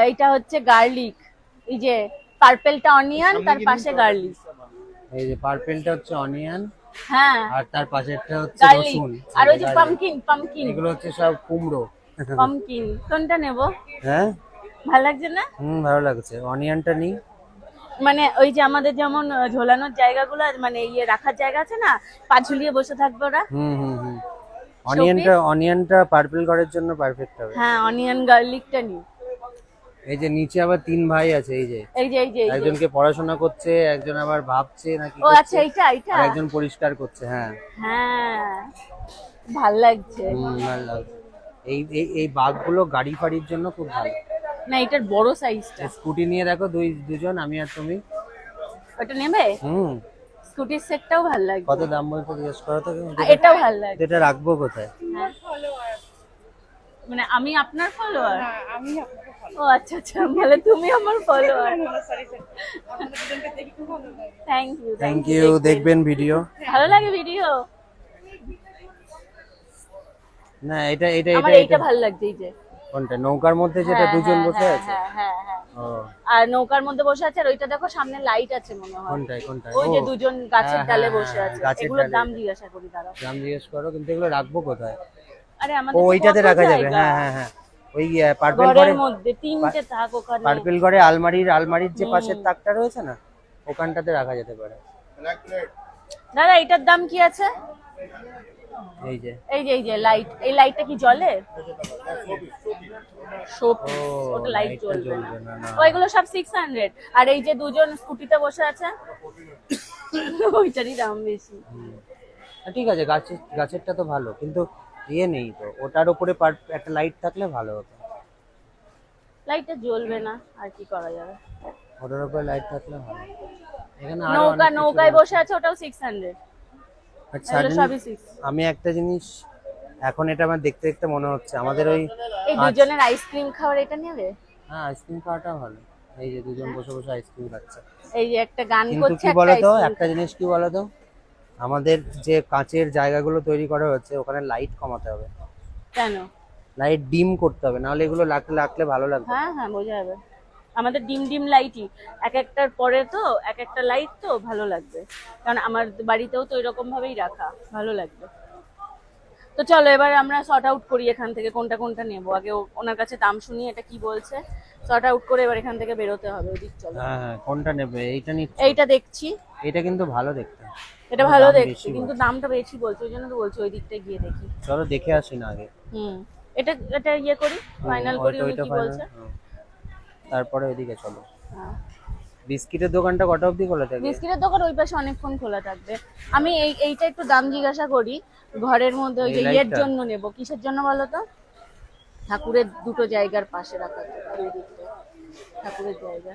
এইটা হচ্ছে গার্লিক, এই যে পার্পেলটা অনিয়ন, তার পাশে গার্লিক। এই যে পার্পেলটা হচ্ছে অনিয়ন, হ্যাঁ আর তার পাশেরটা হচ্ছে গার্লিক, রসুন। আর ওই যে পামকিন এগুলো হচ্ছে সব কুমড়ো। পামকিন। কোনটা নেব? হ্যাঁ, ভালো লাগছে না? ভালো লাগছে। অনিয়নটা নিই। মানে ওই যে আমাদের যেমন ঝোলানোর জায়গাগুলো, মানে ইয়ে রাখার জায়গা আছে না, পা ঝুলিয়ে বসে থাকবে ওরা। হুম। শোপিস। অনিয়নটা পার্পল করার জন্য পারফেক্ট হবে। হ্যাঁ অনিয়ন গার্লিকটা নিই। এই যে নিচে আবার 3 ভাই আছে, এই যে এই যে একজনকে পড়াশোনা করছে, একজন আবার ভাবছে নাকি ও আচ্ছা, করছে, এইটা আর একজন পরিষ্কার করছে। হ্যাঁ হ্যাঁ ভাল লাগছে। ভালো লাগছে। এই এই এই বাঘগুলো গাড়ি ফাড়ির জন্য খুব ভালো। না এটার বড় সাইজটা। স্কুটি নিয়ে দেখো, দুজন, আমি আর তুমি। ওটা নেবে? হুম। স্কুটির সেটটাও ভাল লাগবে। কত দাম বলতে জিজ্ঞেস করো তো। এটাও ভাল লাগবে। এটা রাখবো কোথায়? হ্যাঁ। মানে আমি আপনার ফলোয়ার? আমি আপনাকে ফলো ও আচ্ছা আচ্ছা, মানে তুমি আমার ফলোয়ার। সরি আপনাদের দুজনকে দেখে খুব ভালো লাগে। Thank you. দেখবেন ভিডিও। ভালো লাগে ভিডিও। না, এটা এটা আমার এটা এইটা ভালো লাগছে, এই যে কোনটা? নৌকার মধ্যে যেটা হ্যাঁ, দুজন হ্যাঁ, বসে হ্যাঁ, আছে? হ্যাঁ। ও, আর নৌকার মধ্যে বসে আছে, আর ওইটা দেখো সামনে লাইট আছে মনে হয়। কোনটায়? ওই যে ও, দুজন গাছের হ্যাঁ, ডালে হ্যাঁ, বসে হ্যাঁ, আছে। গাছের এগুলোর ডালে। দাম জিজ্ঞাসা করি দাঁড়াও। দাম জিজ্ঞেস করো, কিন্তু এগুলো রাখবো কোথায়? আরে ও, আমাদের তো ওইটাতে কত রাখা যাবে। জায়গা। হ্যাঁ ওই পার্পল ঘরের ঘরে, মধ্যে তিনটে থাক ওখানে। পার্পল ঘরে আলমারির যে পাশের তাকটা রয়েছে না, ওখানটাতে রাখা যেতে পারে। দাদা এটার দাম কি আছে? এই যে এই যে লাইট, এই লাইটটা কি জ্বলে? শোপিস, ওটা লাইট লাইটটা জ্বলবে না। জ্বলবে না। ওইগুলো সব 600। আর এই যে দুজন স্কুটিতে বসে আছে, ওইটারই দাম বেশি। ঠিক আছে, গাছেরটা তো ভালো, কিন্তু ইয়ে নেই তো, ওটার উপরে একটা লাইট থাকলে ভালো হতো। লাইটটা জ্বলবে না, আর কি করা যাবে? ওটার উপরে লাইট থাকলে ভালো। এখানে আরো অনেক কিছু নৌকায় রয়েছে। বসে আছে, ওটাও 600। আচ্ছা, এগুলো সবই 6। আমি একটা জিনিস এখন, এটা আমার দেখতে দেখতে মনে হচ্ছে আমাদের ওই এই দুজনের আইসক্রিম খাওয়ার এটা নেবে? হ্যাঁ, আইসক্রিম খাওয়াটা ভালো। এই যে দুজন বসে বসে আইসক্রিম খাচ্ছে। এই যে একটা গান কিন্তু করছে, কি একটা বলতো, আইসক্রিম। একটা জিনিস কি বলতো, আমাদের যে কাঁচের জায়গাগুলো তৈরি করা হচ্ছে, ওখানে লাইট কমাতে হবে। কেন? লাইট ডিম করতে হবে, নাহলে এগুলো রাখলে ভালো লাগবে। হ্যাঁ বোঝা যাবে। আমাদের ডিম লাইটই, এক একটার পরে তো এক একটা লাইট তো ভালো লাগবে। কারণ আমার বাড়িতেও তো এরকম ভাবেই রাখা, ভালো লাগবে। তো চলো এবার আমরা সর্ট আউট করি এখান থেকে কোনটা নেবো। আগে ওনার কাছে দাম শুনি, এটা কি বলছে, সর্ট আউট করে এবার এখান থেকে বেরোতে হবে। ওদিক চলো। হ্যাঁ, কোনটা নেবে? এইটা নিচ্ছি। এইটা দেখছি। এটা কিন্তু ভালো দেখতে। এটা ভালো দাম দেখছি, বেশি কিন্তু দামটা বেশি বলছে, ওই জন্য তো বলছি ওই দিকটা গিয়ে দেখি। চলো দেখে আসি না আগে। এটা ইয়ে করি, ফাইনাল করি। উনি কি বলছে? তারপরে ওইদিকে চলো। হ্যাঁ। বিস্কিটের দোকানটা কটা অবধি খোলা থাকে? বিস্কিটের দোকান ওই পাশে অনেকক্ষণ খোলা থাকবে। আমি এইটা একটু দাম জিজ্ঞাসা করি। ঘরের মধ্যে ওই যে এই ইয়ের লাইটটা? জন্য নেব। কিসের জন্য বলো তো? ঠাকুরের দুটো জায়গার পাশে রাখা, দুই দিকটা ঠাকুরের জায়গা।